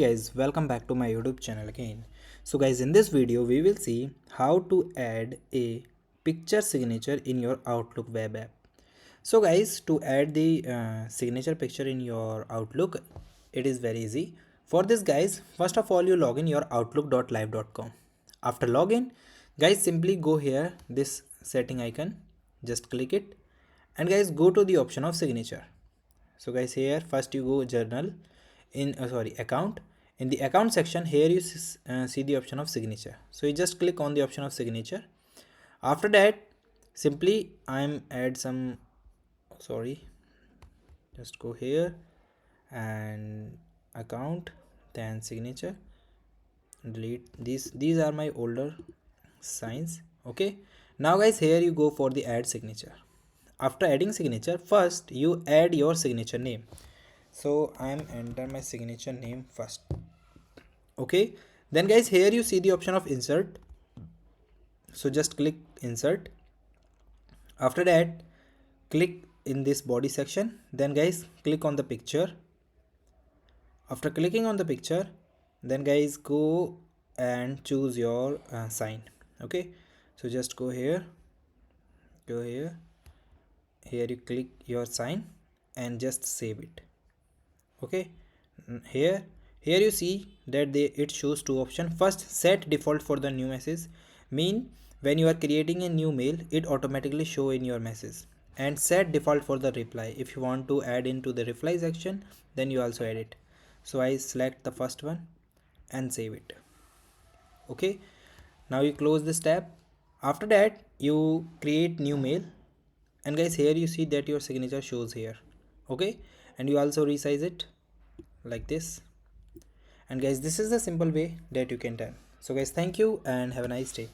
Guys, welcome back to my YouTube channel again. So guys, in this video we will see how to add a picture signature in your Outlook web app. So guys, to add the signature picture in your Outlook, it is very easy. For this guys, first of all you log in your outlook.live.com. After login, guys, simply go here, this setting icon, just click it, and guys go to the option of signature. So guys, here first you go journal, in account. In the account section, here you see the option of signature, so you just click on the option of signature. After that, simply I'm add some, sorry, just go here and account, then signature, delete these are my older signs. Okay, now guys, here you go for the add signature. After adding signature, first you add your signature name. So I'm enter my signature name first. Okay, then guys, here you see the option of insert, so just click insert. After that, click in this body section, then guys click on the picture. After clicking on the picture, then guys go and choose your sign. Okay, so just go here, here you click your sign and just save it. Okay, here you see that it shows two options. First, set default for the new message, mean when you are creating a new mail it automatically show in your message, and set default for the reply. If you want to add into the reply section, then you also add it. So I select the first one and save it. Okay, now you close this tab. After that, you create new mail, and guys, here you see that your signature shows here. Okay, and you also resize it like this. And guys, this is the simple way that you can done. So guys, thank you and have a nice day.